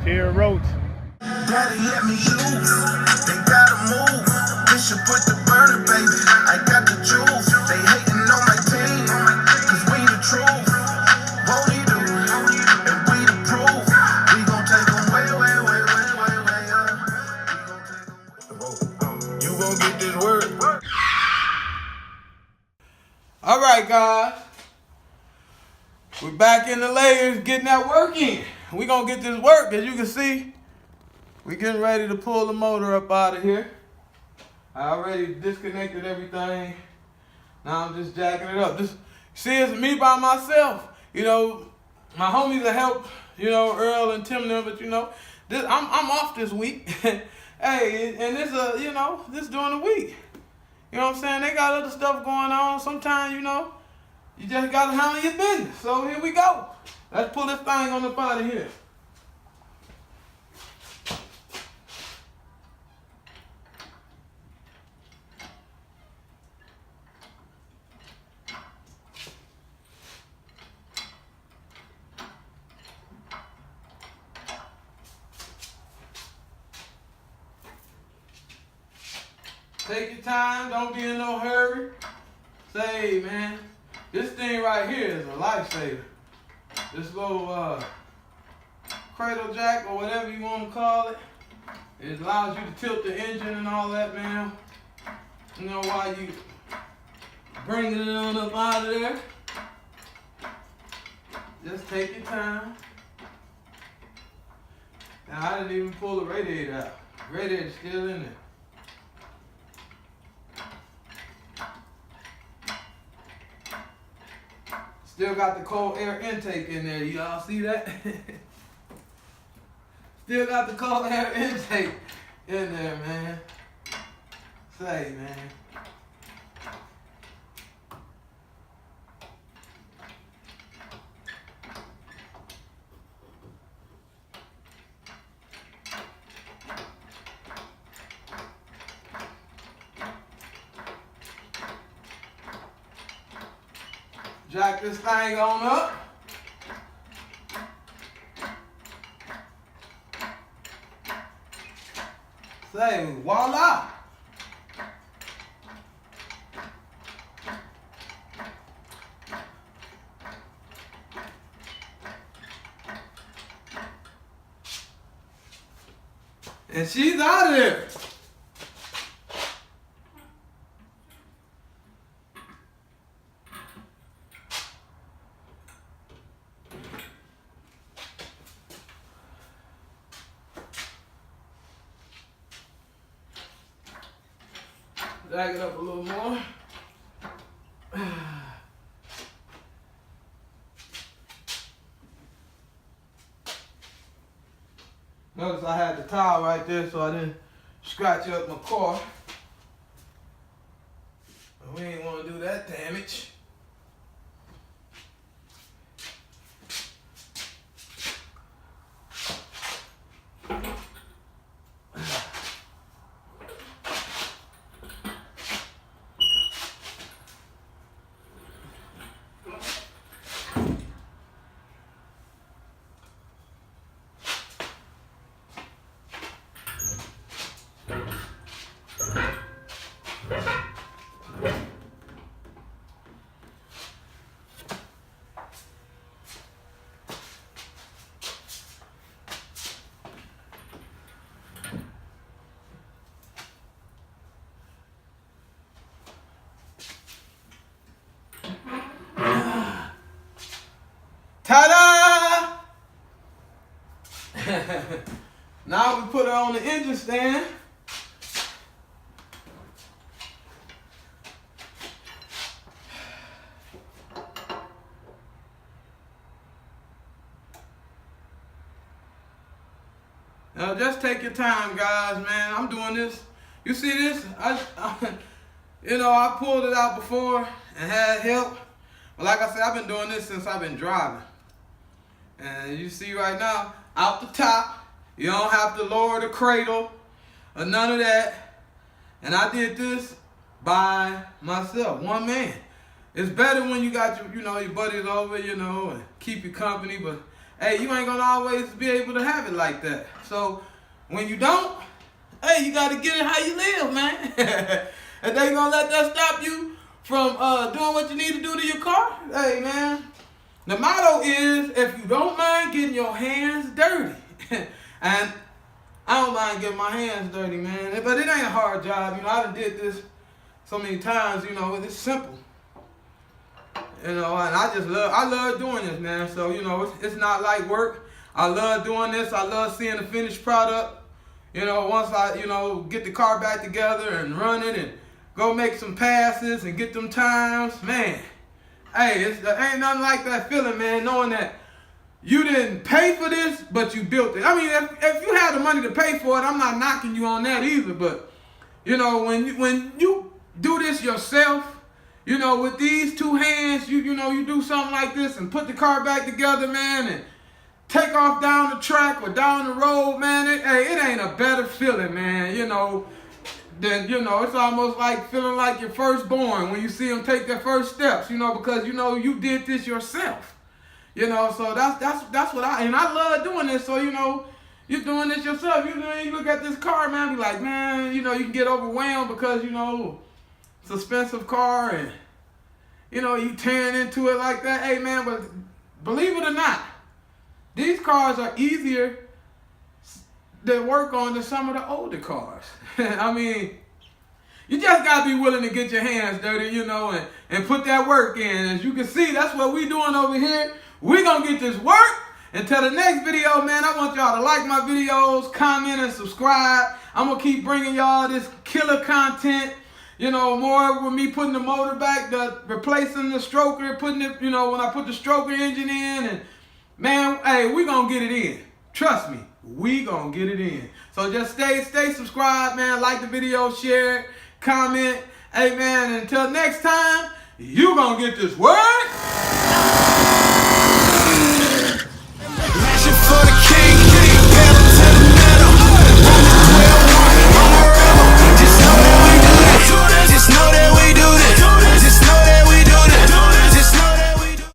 Pierre Roach. Daddy, let me use. They gotta move. Bishop put the burner, baby. I got the juice. They hating on my team, cause we the truth. Won't he do? And we the proof. We gon' take them way up. We gon' take them. You gon' get this work. All right, guys. We're back in the layers, getting that work in. We're going to get this work. As you can see, we're getting ready to pull the motor up out of here. I already disconnected everything. Now I'm just jacking it up. See, it's me by myself. You know, my homies that help, you know, Earl and Tim, but you know, I'm off this week. Hey, and this, you know, this during the week. You know what I'm saying? They got other stuff going on. Sometimes, you know, you just got to handle your business. So here we go. Let's pull this thing on up out of here. Take your time. Don't be in no hurry. Say, man, this thing right here is a lifesaver. This little cradle jack or whatever you want to call it, it allows you to tilt the engine and all that, man. You know, while you bringing it on up out of there. Just take your time. Now, I didn't even pull the radiator out. The radiator's still in there. Still got the cold air intake in there. Y'all see that? Still got the cold air intake in there, man. Say, man. Jack this thing on up. Say, voila. And she's out of there. Drag it up a little more. Notice I had the towel right there so I didn't scratch up my car. But we ain't want to do that damage. Ta-da! Now we put it on the engine stand. Now just take your time, guys, man. I'm doing this. You see this? You know, I pulled it out before and had help. But like I said, I've been doing this since I've been driving. And you see right now, out the top, you don't have to lower the cradle or none of that. And I did this by myself, one man. It's better when you got your, your buddies over, and keep you company. But hey, you ain't gonna always be able to have it like that. So when you don't, hey, you gotta get it how you live, man. And they gonna let that stop you from doing what you need to do to your car? Hey, man, the motto is, if you don't mind getting your hands dirty, and I don't mind getting my hands dirty, man, but it ain't a hard job. You know, I done did this so many times, you know, it's simple. You know, and I love doing this, man. So, you know, it's not like work. I love doing this. I love seeing the finished product. You know, once I, you know, get the car back together and run it and go make some passes and get them times, man. Hey, ain't nothing like that feeling, man, knowing that you didn't pay for this, but you built it. I mean, if you had the money to pay for it, I'm not knocking you on that either. But, you know, when you do this yourself, you know, with these two hands, you know, you do something like this and put the car back together, man, and take off down the track or down the road, man. It ain't a better feeling, man, you know, than, you know, it's almost like feeling like your firstborn when you see them take their first steps, you know, because, you know, you did this yourself, you know. So that's what I love doing this. So, you know, you're doing this yourself. You know, you look at this car, man, be like, man, you know, you can get overwhelmed because, you know, it's an expensive car and, you know, you tearing into it like that. Hey, man, but believe it or not, these cars are easier to work on than some of the older cars. I mean, you just got to be willing to get your hands dirty, you know, and put that work in. As you can see, that's what we doing over here. We're going to get this work. Until the next video, man, I want y'all to like my videos, comment, and subscribe. I'm going to keep bringing y'all this killer content. You know, more with me putting the motor back, replacing the stroker, putting it, you know, when I put the stroker engine in. And, man, hey, we going to get it in. Trust me, we going to get it in. So just stay subscribed, man. Like the video, share it, comment. Hey, man, until next time, you going to get this work.